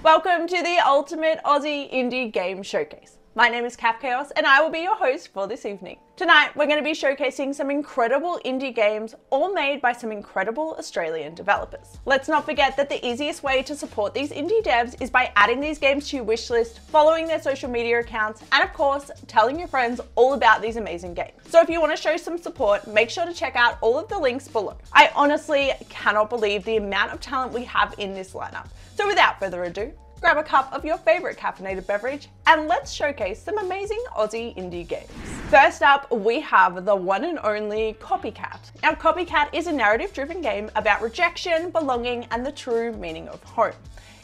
Welcome to the ultimate Aussie Indie Game Showcase. My name is Chaos and I will be your host for this evening. Tonight we're going to be showcasing some incredible indie games, all made by some incredible Australian developers. Let's not forget that the easiest way to support these indie devs is by adding these games to your wishlist, following their social media accounts, and of course, telling your friends all about these amazing games. So if you want to show some support, make sure to check out all of the links below. I honestly cannot believe the amount of talent we have in this lineup. So without further ado, grab a cup of your favorite caffeinated beverage and let's showcase some amazing Aussie indie games. First up, we have the one and only Copycat. Now, Copycat is a narrative-driven game about rejection, belonging, and the true meaning of home.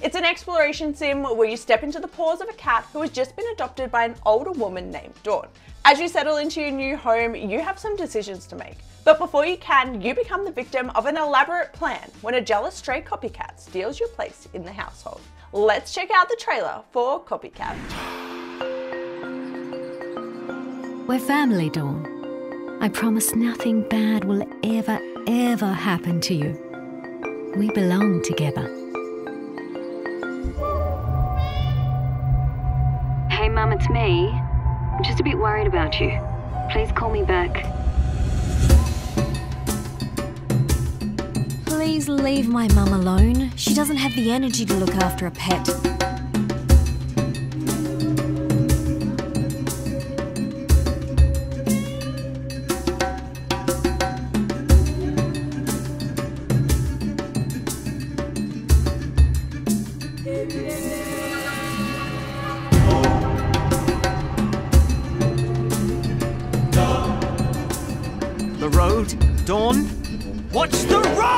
It's an exploration sim where you step into the paws of a cat who has just been adopted by an older woman named Dawn. As you settle into your new home, you have some decisions to make. But before you can, you become the victim of an elaborate plan when a jealous stray copycat steals your place in the household. Let's check out the trailer for Copycat. We're family, Dawn. I promise nothing bad will ever happen to you. We belong together. Hey Mum, it's me. I'm just a bit worried about you. Please call me back. Please leave my mum alone. She doesn't have the energy to look after a pet. The road, Dawn? Watch the road!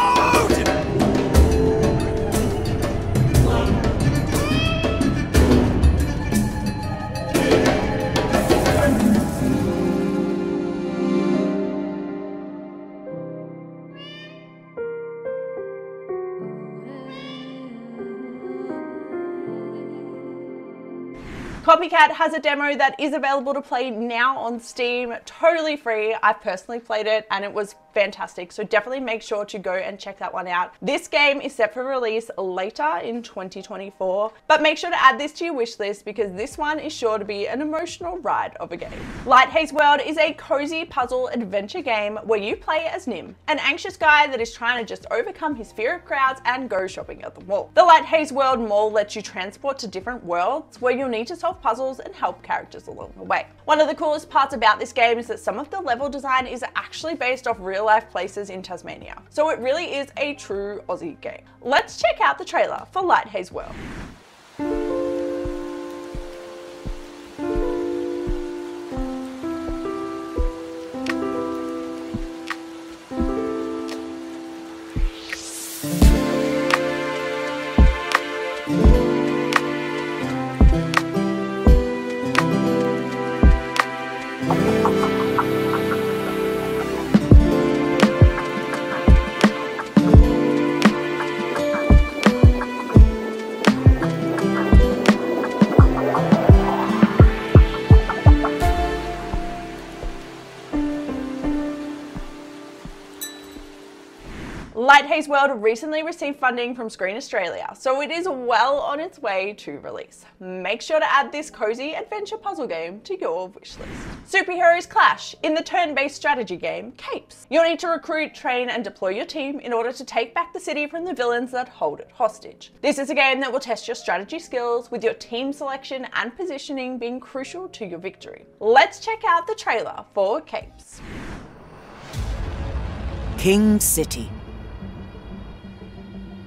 Copycat has a demo that is available to play now on Steam, totally free. I've personally played it and it was fantastic, so definitely make sure to go and check that one out. This game is set for release later in 2024, but make sure to add this to your wish list because this one is sure to be an emotional ride of a game. Haze World is a cozy puzzle adventure game where you play as Nim, an anxious guy that is trying to just overcome his fear of crowds and go shopping at the mall. The Haze World Mall lets you transport to different worlds where you'll need to solve puzzles and help characters along the way. One of the coolest parts about this game is that some of the level design is actually based off real life places in Tasmania. So it really is a true Aussie game. Let's check out the trailer for Haze World. Haze World recently received funding from Screen Australia, so it is well on its way to release. Make sure to add this cozy adventure puzzle game to your wishlist. Superheroes clash in the turn-based strategy game Capes. You'll need to recruit, train, and deploy your team in order to take back the city from the villains that hold it hostage. This is a game that will test your strategy skills, with your team selection and positioning being crucial to your victory. Let's check out the trailer for Capes. King City.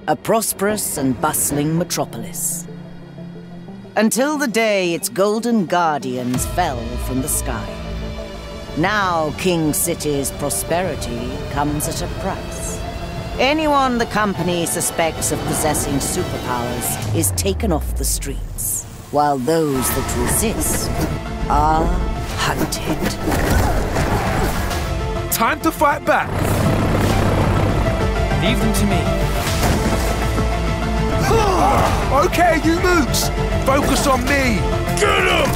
A prosperous and bustling metropolis. Until the day its golden guardians fell from the sky. Now King City's prosperity comes at a price. Anyone the company suspects of possessing superpowers is taken off the streets, while those that resist are hunted. Time to fight back! Leave them to me. Okay, you mooks! Focus on me! Get him!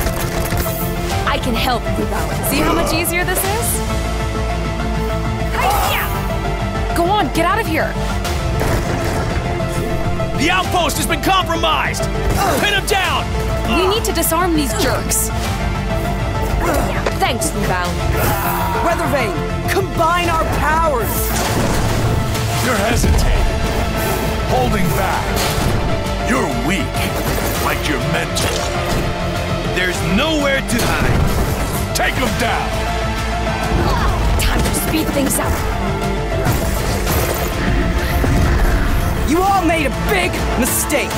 I can help, Rubo. See how much easier this is? Hi-ya! Go on, get out of here! The outpost has been compromised! Pin him down! We need to disarm these jerks. Thanks, Rebound. Weathervane, combine our powers! You're hesitating. Holding back. You're weak. Like your mentor. There's nowhere to hide. Take him down! Time to speed things up. You all made a big mistake!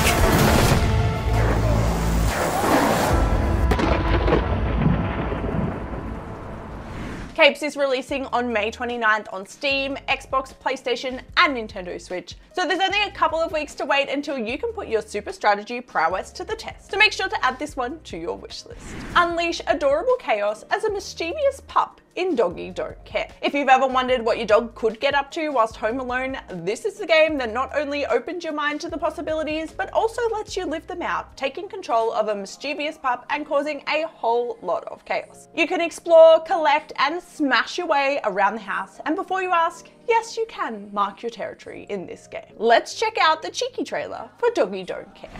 Capes is releasing on May 29th on Steam, Xbox, PlayStation, and Nintendo Switch. So there's only a couple of weeks to wait until you can put your super strategy prowess to the test. So make sure to add this one to your wishlist. Unleash adorable chaos as a mischievous pup in Doggy Don't Care. If you've ever wondered what your dog could get up to whilst home alone, this is the game that not only opens your mind to the possibilities, but also lets you live them out, taking control of a mischievous pup and causing a whole lot of chaos. You can explore, collect, and smash your way around the house, and before you ask, yes, you can mark your territory in this game. Let's check out the cheeky trailer for Doggy Don't Care.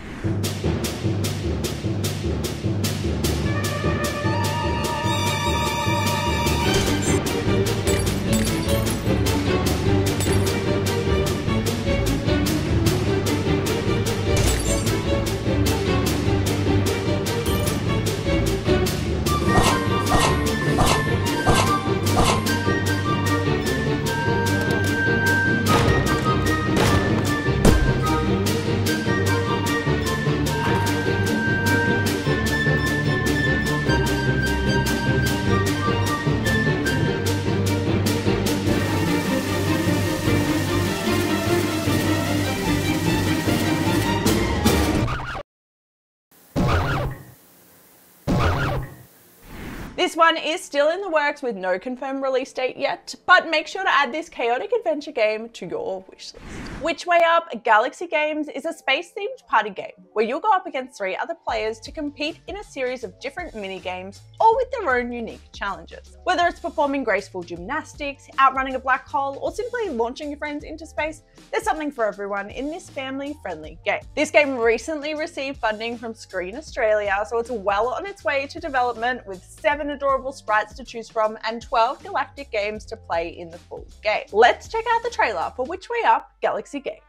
This one is still in the works with no confirmed release date yet, but make sure to add this chaotic adventure game to your wishlist. Which Way Up Galaxy Games is a space-themed party game where you'll go up against 3 other players to compete in a series of different mini-games, all with their own unique challenges. Whether it's performing graceful gymnastics, outrunning a black hole, or simply launching your friends into space, there's something for everyone in this family-friendly game. This game recently received funding from Screen Australia, so it's well on its way to development with 7 adorable sprites to choose from and 12 galactic games to play in the full game. Let's check out the trailer for Which Way Up Galaxy Games.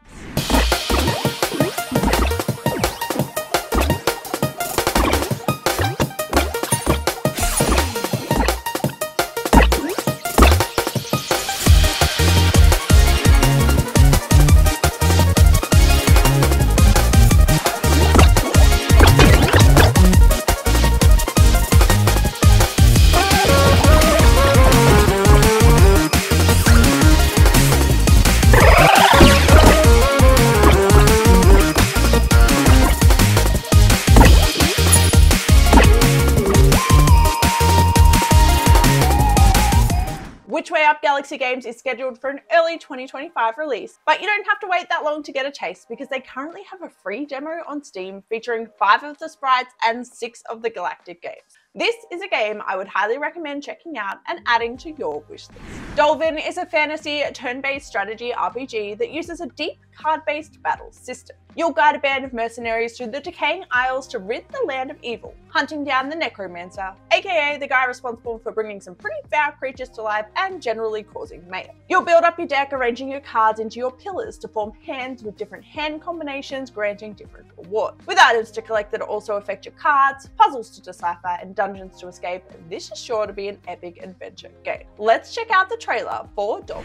Which Way Up Galaxy Games is scheduled for an early 2025 release, but you don't have to wait that long to get a taste because they currently have a free demo on Steam featuring 5 of the sprites and 6 of the galactic games. This is a game I would highly recommend checking out and adding to your wishlist. Dolvin is a fantasy turn-based strategy RPG that uses a deep card-based battle system. You'll guide a band of mercenaries through the decaying isles to rid the land of evil, hunting down the necromancer, aka the guy responsible for bringing some pretty foul creatures to life and generally causing mayhem. You'll build up your deck, arranging your cards into your pillars to form hands with different hand combinations granting different rewards. With items to collect that also affect your cards, puzzles to decipher, and dungeons to escape, this is sure to be an epic adventure game. Let's check out the trailer for Dolvin.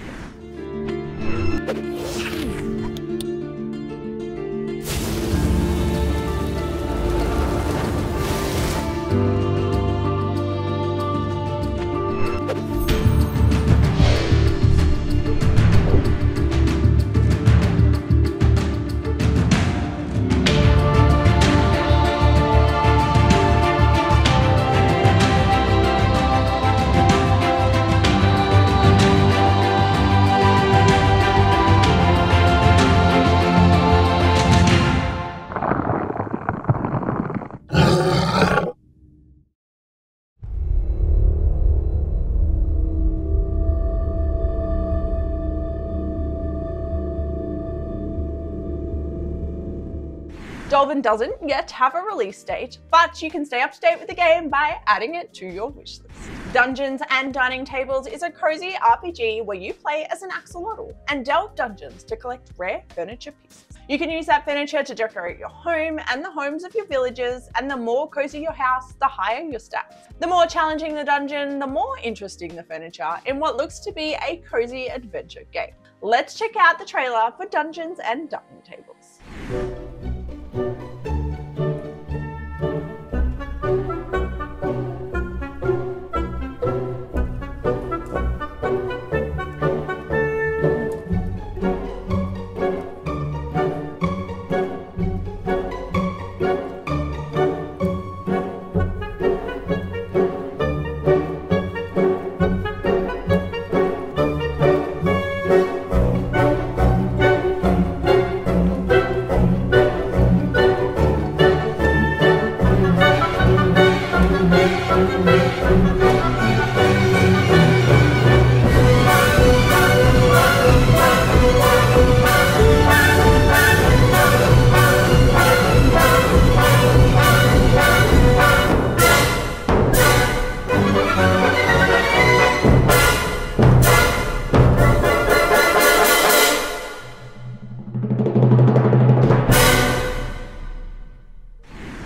Dolvin doesn't yet have a release date, but you can stay up to date with the game by adding it to your wishlist. Dungeons and Dining Tables is a cozy RPG where you play as an axolotl and delve dungeons to collect rare furniture pieces. You can use that furniture to decorate your home and the homes of your villagers, and the more cozy your house, the higher your stats. The more challenging the dungeon, the more interesting the furniture in what looks to be a cozy adventure game. Let's check out the trailer for Dungeons and Dining Tables.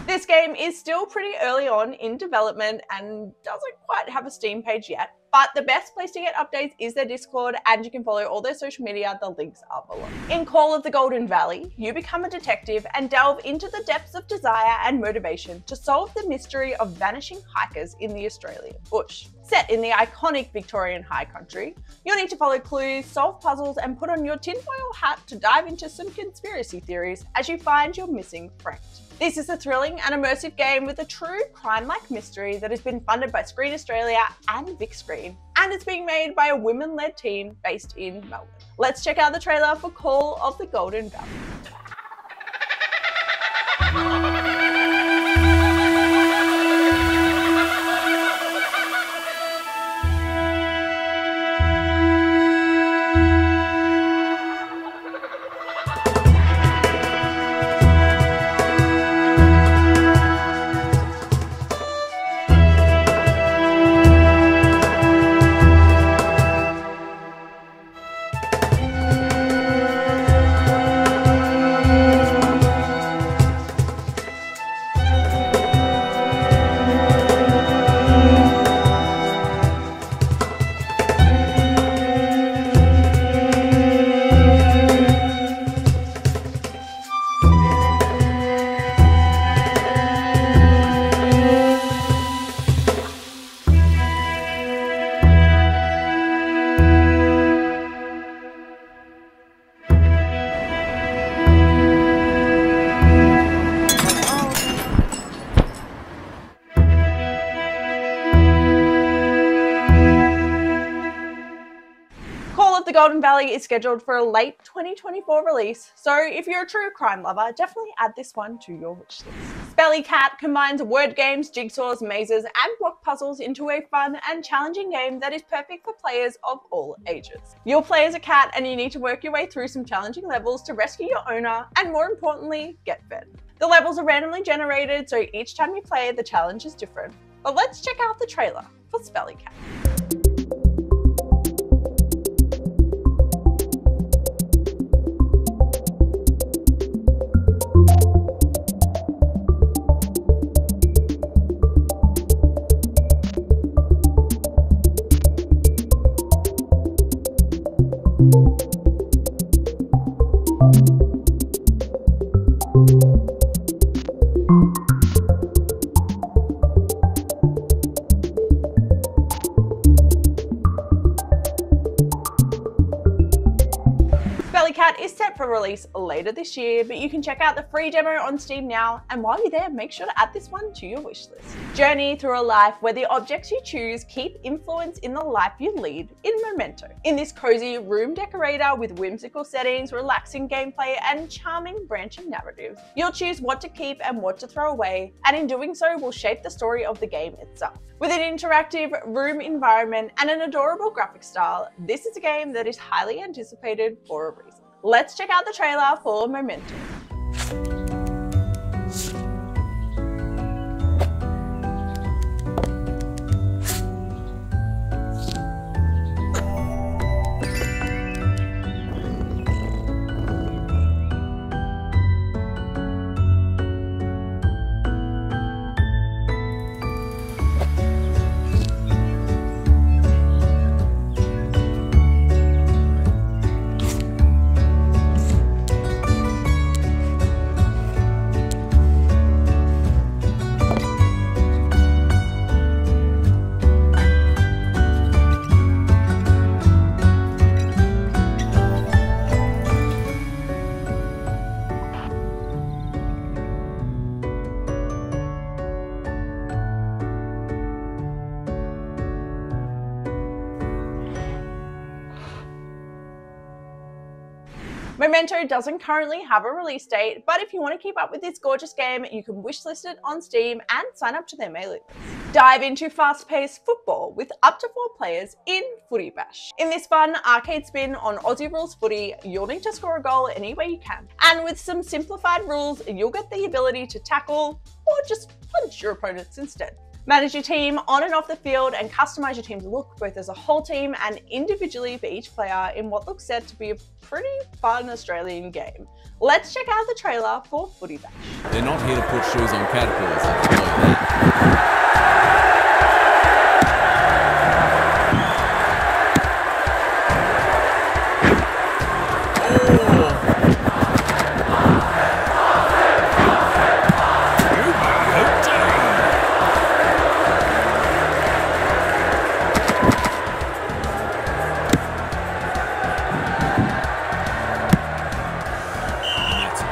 This game is still pretty early on in development and doesn't quite have a Steam page yet, but the best place to get updates is their Discord, and you can follow all their social media, the links are below. In Call of the Golden Valley, you become a detective and delve into the depths of desire and motivation to solve the mystery of vanishing hikers in the Australian bush. Set in the iconic Victorian high country, you'll need to follow clues, solve puzzles, and put on your tinfoil hat to dive into some conspiracy theories as you find your missing friend. This is a thrilling and immersive game with a true crime-like mystery that has been funded by Screen Australia and Vic Screen, and it's being made by a women-led team based in Melbourne. Let's check out the trailer for Call of the Golden Valley. The Golden Valley is scheduled for a late 2024 release, so if you're a true crime lover, definitely add this one to your wishlist. Spellycat combines word games, jigsaws, mazes, and block puzzles into a fun and challenging game that is perfect for players of all ages. You'll play as a cat and you need to work your way through some challenging levels to rescue your owner and, more importantly, get fed. The levels are randomly generated, so each time you play, the challenge is different. But let's check out the trailer for Spellycat. Copycat is set for release later this year, but you can check out the free demo on Steam now, and while you're there, make sure to add this one to your wishlist. Journey through a life where the objects you choose keep influence in the life you lead in Momento. In this cozy room decorator with whimsical settings, relaxing gameplay, and charming branching narratives, you'll choose what to keep and what to throw away, and in doing so will shape the story of the game itself. With an interactive room environment and an adorable graphic style, this is a game that is highly anticipated for a reason. Let's check out the trailer for Momento. Momento doesn't currently have a release date, but if you want to keep up with this gorgeous game, you can wishlist it on Steam and sign up to their mailing list. Dive into fast-paced football with up to 4 players in Footy Bash. In this fun arcade spin on Aussie rules footy, you'll need to score a goal any way you can. And with some simplified rules, you'll get the ability to tackle or just punch your opponents instead. Manage your team on and off the field and customize your team's look both as a whole team and individually for each player in what looks set to be a pretty fun Australian game. Let's check out the trailer for Footy Bash. They're not here to put shoes on caterpillars, I can tell you that.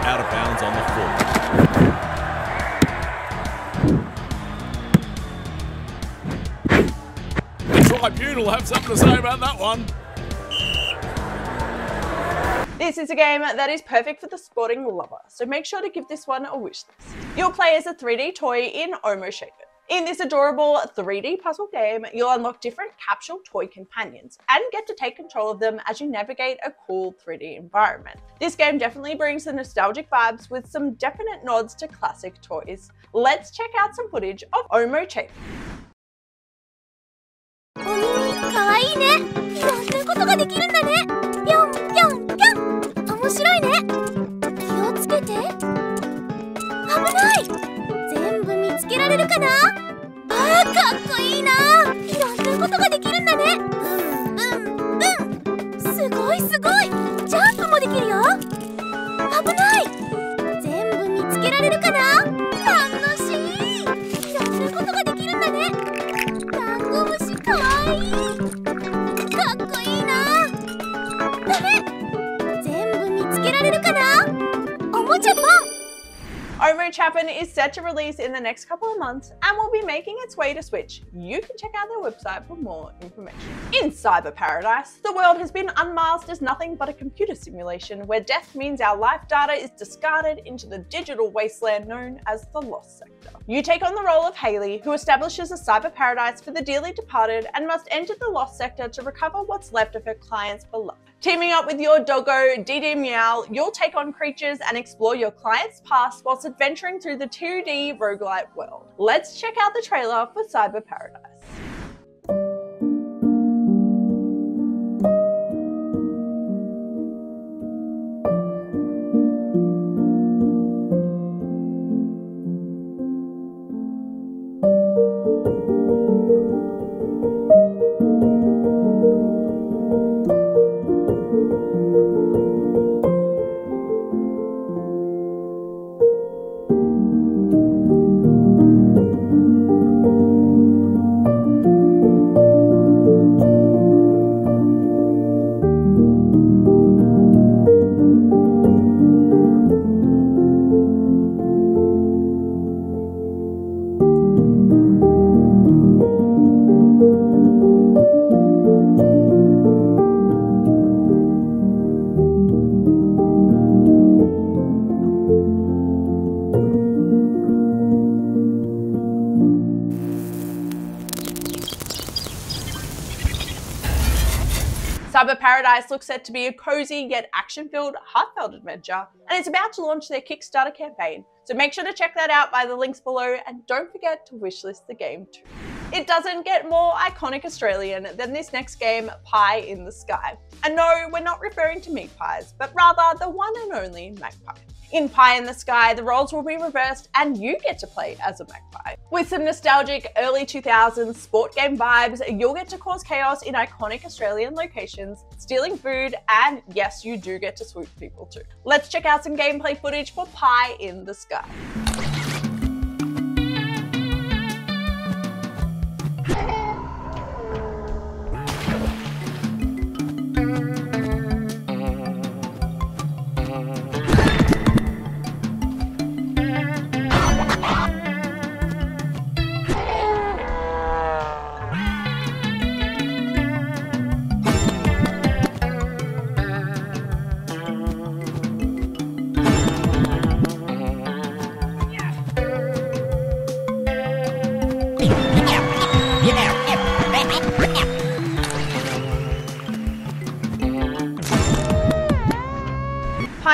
Out of bounds on the floor. The tribunal have something to say about that one. This is a game that is perfect for the sporting lover, so make sure to give this one a wishlist. You'll play as a 3D toy in Omi Chum. In this adorable 3D puzzle game, you'll unlock different capsule toy companions and get to take control of them as you navigate a cool 3D environment. This game definitely brings the nostalgic vibes with some definite nods to classic toys. Let's check out some footage of Omi Chum. かわいいね。いろんなことができるんだね。ぴょんぴょんぴょん。面白いね。気をつけて。危ない。全部見つけられるかな。あー、かっこいいな。いろんなことができるんだね。すごいすごい。ジャンプもできるよ。危ない。全部見つけられるかな。楽しい。いろんなことができるんだね。ダンゴムシかわいい。かっこいいな。ダメ。全部見つけられるかな。おもちゃポン。Omi Chum is set to release in the next couple of months and will be making its way to Switch. You can check out their website for more information. In Cyber Paradise, the world has been unmasked as nothing but a computer simulation where death means our life data is discarded into the digital wasteland known as the Lost Sector. You take on the role of Hayley, who establishes a cyber paradise for the dearly departed and must enter the Lost Sector to recover what's left of her client's beloved. Teaming up with your doggo, Didi Meow, you'll take on creatures and explore your client's past whilst adventuring through the 2D roguelite world. Let's check out the trailer for Cyber Paradise. Cyber Paradise looks set to be a cozy yet action-filled, heartfelt adventure, and it's about to launch their Kickstarter campaign, so make sure to check that out by the links below and don't forget to wishlist the game too. It doesn't get more iconic Australian than this next game, Pie in the Sky. And no, we're not referring to meat pies, but rather the one and only magpie. In Pie in the Sky, the roles will be reversed and you get to play as a magpie. With some nostalgic early 2000s sport game vibes, you'll get to cause chaos in iconic Australian locations, stealing food, and yes, you do get to swoop people too. Let's check out some gameplay footage for Pie in the Sky.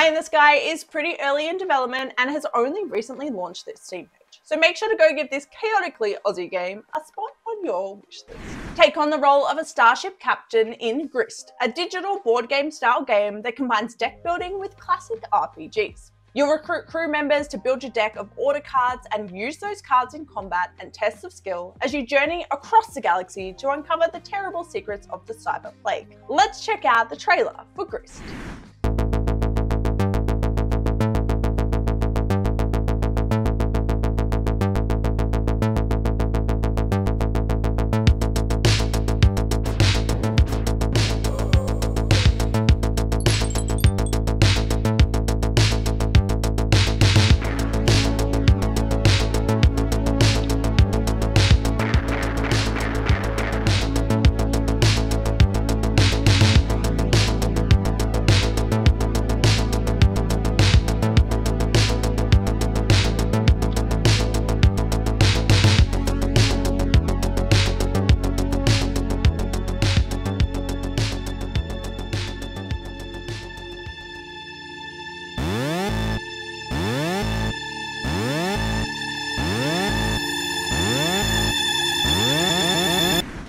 Pie in the Sky is pretty early in development and has only recently launched their Steam page, so make sure to go give this chaotically Aussie game a spot on your wishlist. Take on the role of a starship captain in Grist, a digital board game style game that combines deck building with classic RPGs. You'll recruit crew members to build your deck of order cards and use those cards in combat and tests of skill as you journey across the galaxy to uncover the terrible secrets of the cyber plague. Let's check out the trailer for Grist.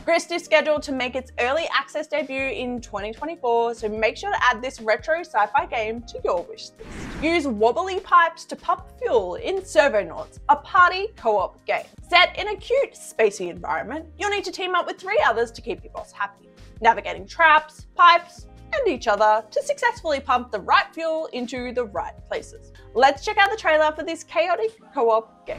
Grist is scheduled to make its early access debut in 2024, so make sure to add this retro sci-fi game to your wish list. Use wobbly pipes to pump fuel in Servonauts, a party co-op game. Set in a cute, spacey environment, you'll need to team up with 3 others to keep your boss happy, navigating traps, pipes, and each other to successfully pump the right fuel into the right places. Let's check out the trailer for this chaotic co-op game.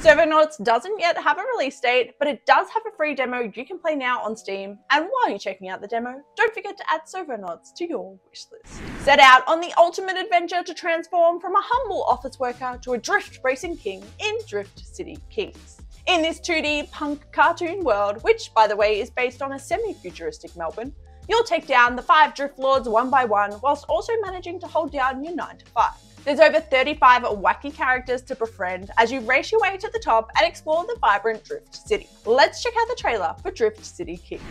Servonauts doesn't yet have a release date, but it does have a free demo you can play now on Steam, and while you're checking out the demo, don't forget to add Servonauts to your wishlist. Set out on the ultimate adventure to transform from a humble office worker to a drift racing king in Drift City Kings. In this 2D punk cartoon world, which by the way is based on a semi-futuristic Melbourne, you'll take down the 5 drift lords one by one whilst also managing to hold down your 9 to 5. There's over 35 wacky characters to befriend as you race your way to the top and explore the vibrant Drift City. Let's check out the trailer for Drift City Kings.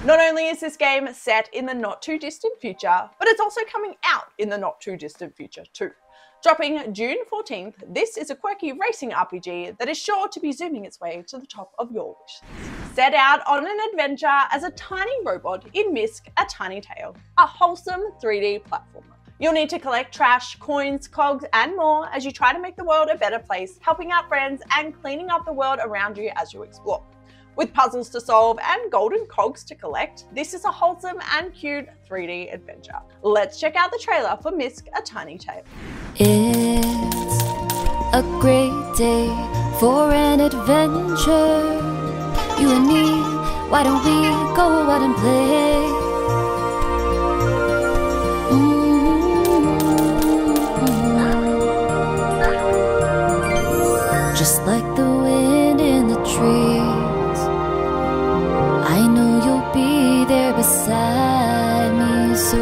Not only is this game set in the not too distant future, but it's also coming out in the not too distant future too. Dropping June 14th, this is a quirky racing RPG that is sure to be zooming its way to the top of your wish list. Set out on an adventure as a tiny robot in Misk, A Tiny Tale, a wholesome 3D platformer. You'll need to collect trash, coins, cogs, and more as you try to make the world a better place, helping out friends and cleaning up the world around you as you explore. With puzzles to solve and golden cogs to collect, this is a wholesome and cute 3D adventure. Let's check out the trailer for Misk, A Tiny Tale. It's a great day for an adventure. You and me, why don't we go out and play? Just like the wind in the trees, I know you'll be there beside me. So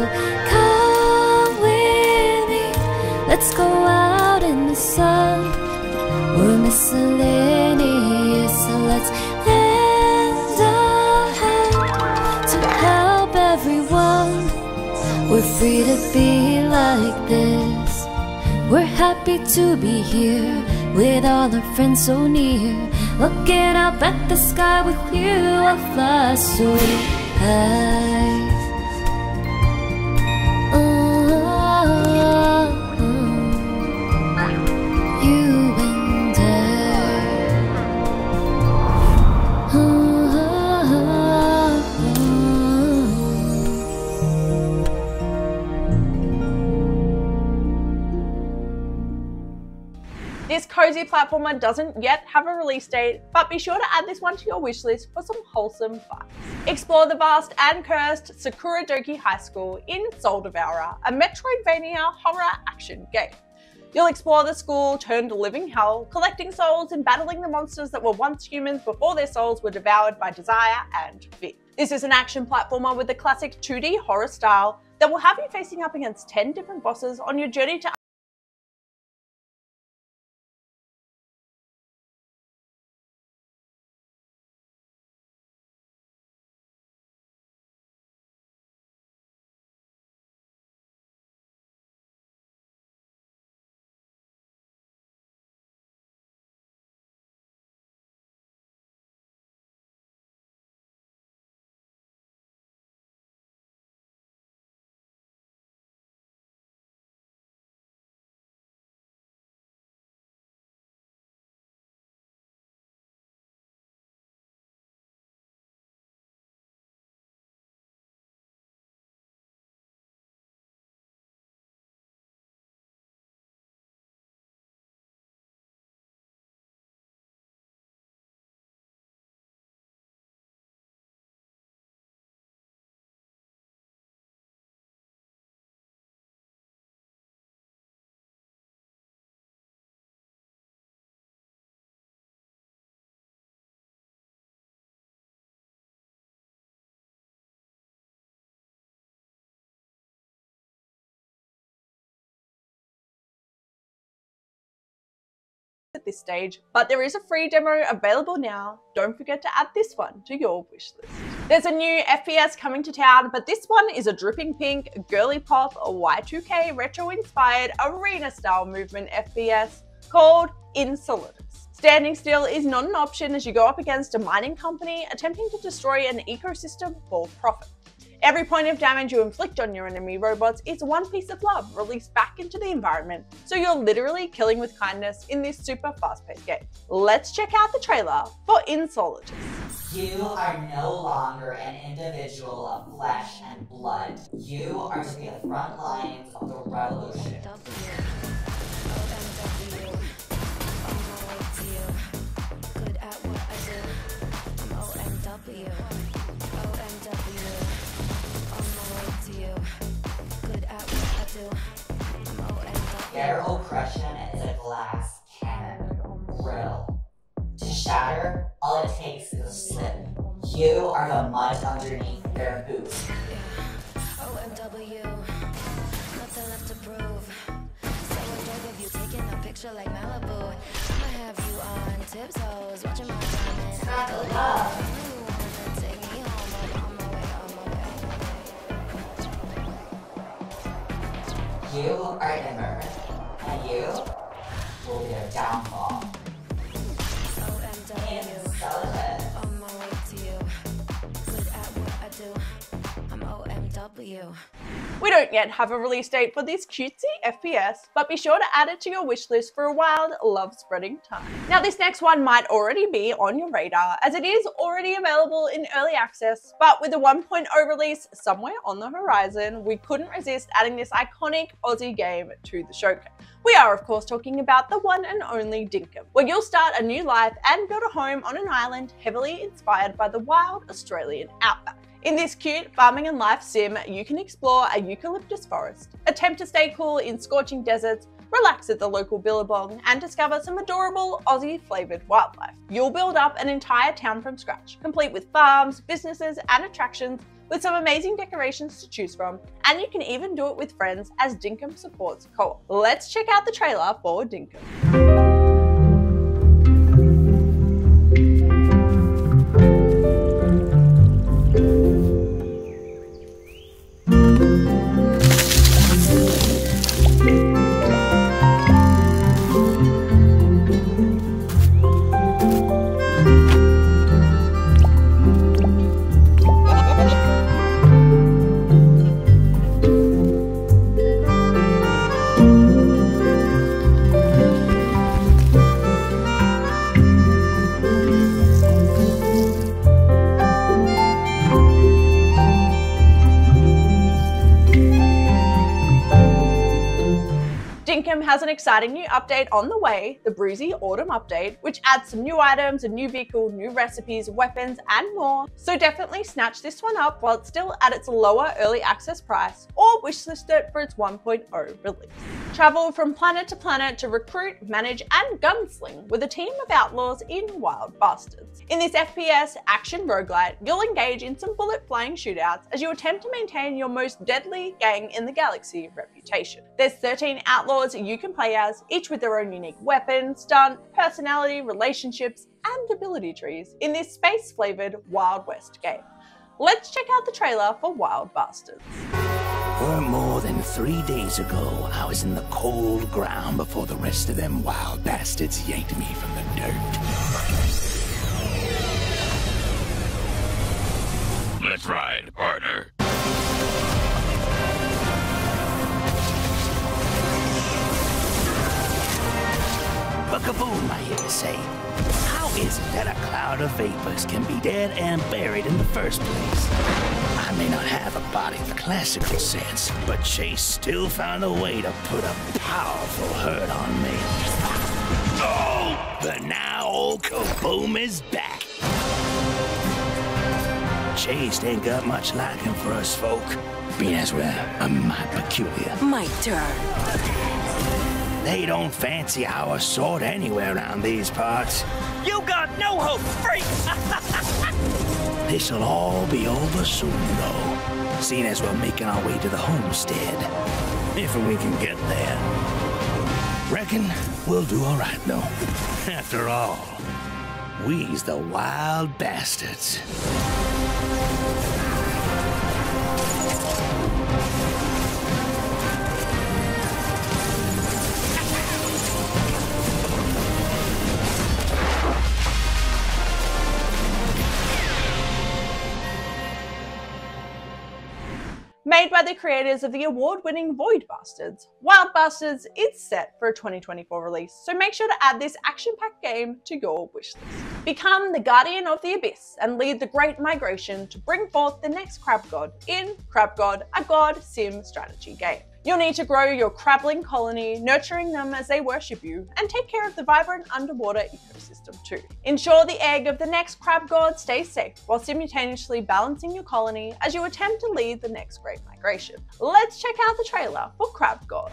come with me, let's go out in the sun. We're miscellaneous, so let's lend a hand to help everyone. We're free to be like this. We're happy to be here with all our friends so near. Looking up at the sky with you, I'll fly so high. You and This cozy platformer doesn't yet have a release date, but be sure to add this one to your wishlist for some wholesome vibes. Explore the vast and cursed Sakuradoki High School in Soul Devourer, a Metroidvania horror action game. You'll explore the school turned living hell, collecting souls and battling the monsters that were once humans before their souls were devoured by desire and fear. This is an action platformer with the classic 2D horror style that will have you facing up against 10 different bosses on your journey to at this stage, but there is a free demo available now. Don't forget to add this one to your wishlist. There's a new FPS coming to town, but this one is a dripping pink, girly pop, Y2K retro-inspired arena-style movement FPS called Insolence. Standing still is not an option as you go up against a mining company attempting to destroy an ecosystem for profit. Every point of damage you inflict on your enemy robots is one piece of love released back into the environment, so you're literally killing with kindness in this super fast-paced game. Let's check out the trailer for Insolence. You are no longer an individual of flesh and blood. You are to be the front lines of the revolution. Their oppression is a glass cannon grill. To shatter, all it takes is a slip. You are the mud underneath their boots. OMW, nothing left to prove. So enjoy the view, taking a picture like Malibu. I'ma have you on tiptoes, watching my diamond. Snuggle up. You wanna take me home, I'm on my way, You are Immer, and you will be their downfall. Insolence. on my way to you. Good at what I do. I'm OMW. you. We don't yet have a release date for this cutesy FPS, but be sure to add it to your wish list for a wild, love-spreading time. Now this next one might already be on your radar, as it is already available in early access, but with a 1.0 release somewhere on the horizon, we couldn't resist adding this iconic Aussie game to the showcase. We are of course talking about the one and only Dinkum, where you'll start a new life and build a home on an island heavily inspired by the wild Australian outback. In this cute farming and life sim, you can explore a eucalyptus forest, attempt to stay cool in scorching deserts, relax at the local billabong, and discover some adorable Aussie-flavoured wildlife. You'll build up an entire town from scratch, complete with farms, businesses, and attractions, with some amazing decorations to choose from, and you can even do it with friends as Dinkum supports co-op. Let's check out the trailer for Dinkum. Dinkum has an exciting new update on the way, the Breezy Autumn Update, which adds some new items, a new vehicle, new recipes, weapons, and more. So definitely snatch this one up while it's still at its lower early access price, or wishlist it for its 1.0 release. Travel from planet to recruit, manage, and gunsling with a team of outlaws in Wild Bastards. In this FPS action roguelite, you'll engage in some bullet-flying shootouts as you attempt to maintain your most deadly gang in the galaxy reputation. There's 13 outlaws you can play as, each with their own unique weapon, stunt, personality, relationships, and ability trees in this space-flavoured Wild West game. Let's check out the trailer for Wild Bastards. For more than 3 days ago, I was in the cold ground before the rest of them wild bastards yanked me from the dirt. Let's ride, partner. Kaboom, I hear you say. How is it that a cloud of vapors can be dead and buried in the first place? I may not have a body in the classical sense, but Chase still found a way to put a powerful hurt on me. Oh! But now old Kaboom is back. Chase ain't got much liking for us folk, being as we're a mite peculiar. My turn. They don't fancy our sort anywhere around these parts. You got no hope, freak! This'll all be over soon, though, seeing as we're making our way to the homestead. If we can get there. Reckon we'll do all right, though. After all, we's the Wild Bastards. Made by the creators of the award-winning Void Bastards, Wild Bastards is set for a 2024 release, so make sure to add this action-packed game to your wishlist. Become the Guardian of the Abyss and lead the Great Migration to bring forth the next Crab God in Crab God, a God Sim strategy game. You'll need to grow your crabling colony, nurturing them as they worship you, and take care of the vibrant underwater ecosystem too. Ensure the egg of the next crab god stays safe, while simultaneously balancing your colony as you attempt to lead the next great migration. Let's check out the trailer for Crab God.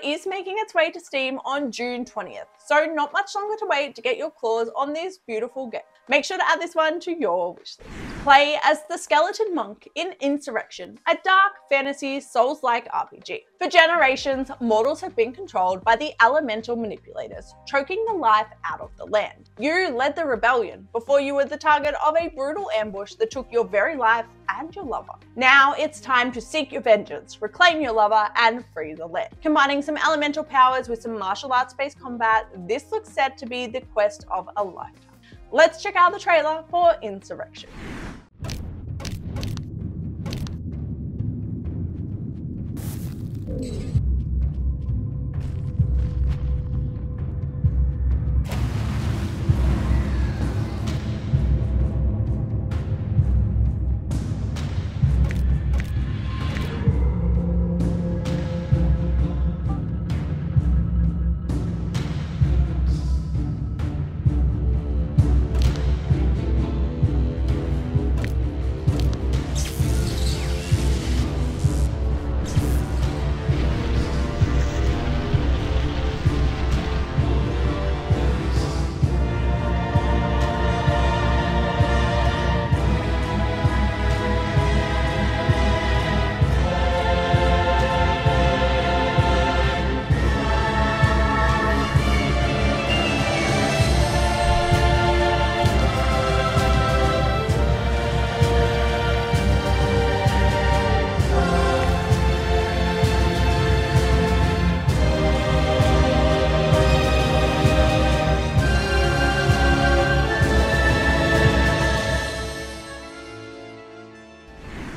is making its way to Steam on June 20th, so not much longer to wait to get your claws on this beautiful game. Make sure to add this one to your wishlist. Play as the skeleton monk in Insurrection, a dark fantasy Souls-like RPG. For generations, mortals have been controlled by the elemental manipulators, choking the life out of the land. You led the rebellion before you were the target of a brutal ambush that took your very life and your lover. Now it's time to seek your vengeance, reclaim your lover, and free the land. Combining some elemental powers with some martial arts-based combat, this looks set to be the quest of a lifetime. Let's check out the trailer for Insurrection.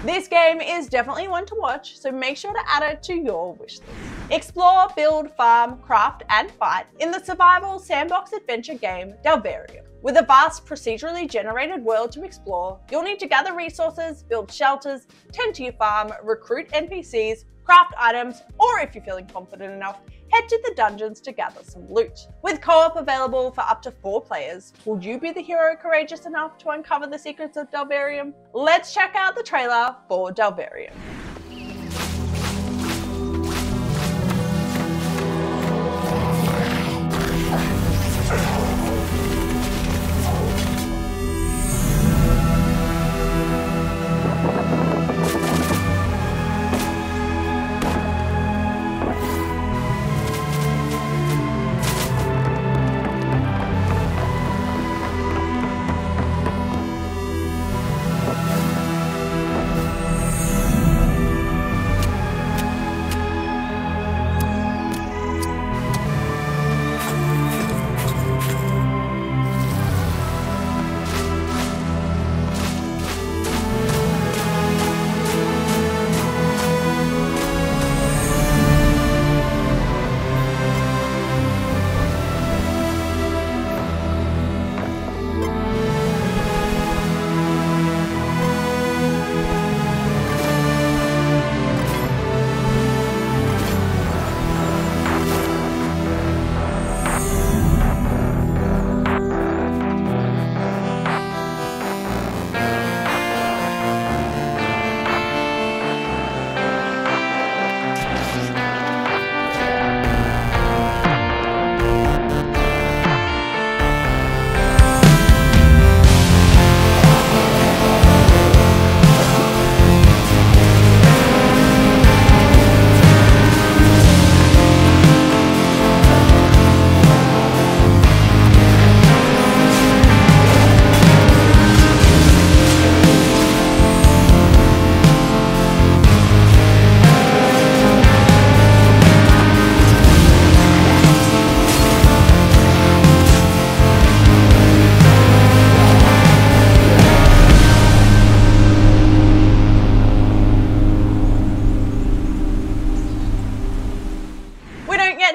This game is definitely one to watch, so make sure to add it to your wishlist. Explore, build, farm, craft, and fight in the survival sandbox adventure game Delvarium. With a vast procedurally generated world to explore, you'll need to gather resources, build shelters, tend to your farm, recruit NPCs, craft items, or if you're feeling confident enough, head to the dungeons to gather some loot. With co-op available for up to 4 players, will you be the hero courageous enough to uncover the secrets of Delvarium? Let's check out the trailer for Delvarium.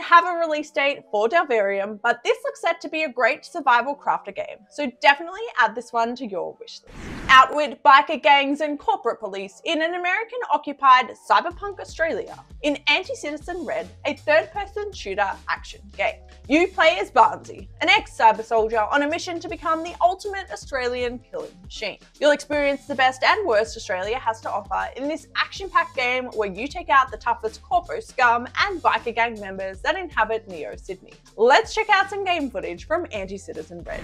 Have a release date for Delvarium, but this looks set to be a great survival crafter game, so definitely add this one to your wishlist. Outwit biker gangs and corporate police in an American-occupied cyberpunk Australia in Anticitizen Red, a third-person shooter action game. You play as Barnsey, an ex-cyber soldier on a mission to become the ultimate Australian killing machine. You'll experience the best and worst Australia has to offer in this action-packed game where you take out the toughest corpo scum and biker gang members that inhabit Neo Sydney. Let's check out some game footage from Anticitizen Red.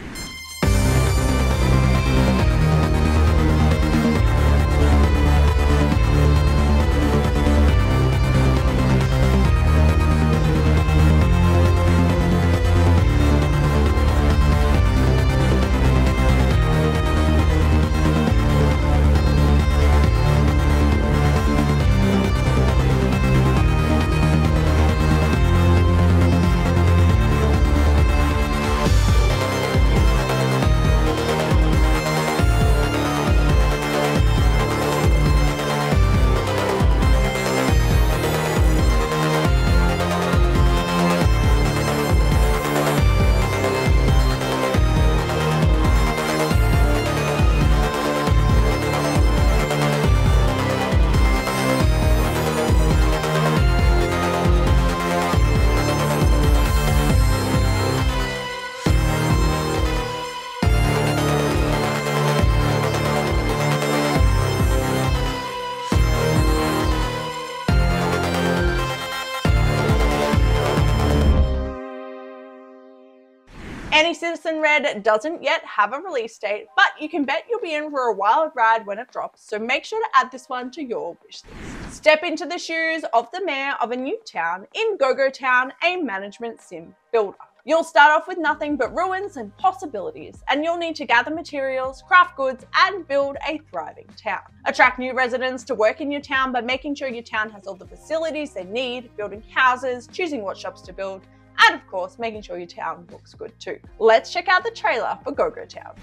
Anticitizen Red doesn't yet have a release date, but you can bet you'll be in for a wild ride when it drops, so make sure to add this one to your wish list. Step into the shoes of the mayor of a new town in Goo Town, a management sim builder. You'll start off with nothing but ruins and possibilities, and you'll need to gather materials, craft goods, and build a thriving town. Attract new residents to work in your town by making sure your town has all the facilities they need, building houses, choosing what shops to build, and of course, making sure your town looks good too. Let's check out the trailer for Goo Town.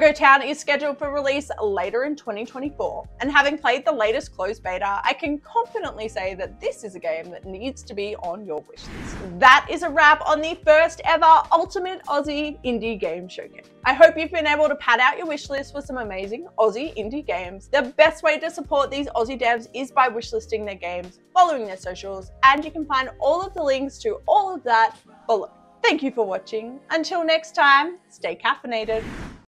Goo Town is scheduled for release later in 2024, and having played the latest closed beta, I can confidently say that this is a game that needs to be on your wish list. That is a wrap on the first ever Ultimate Aussie Indie Game Showcase. I hope you've been able to pad out your wish list with some amazing Aussie indie games. The best way to support these Aussie devs is by wishlisting their games, following their socials, and you can find all of the links to all of that below. Thank you for watching. Until next time, stay caffeinated.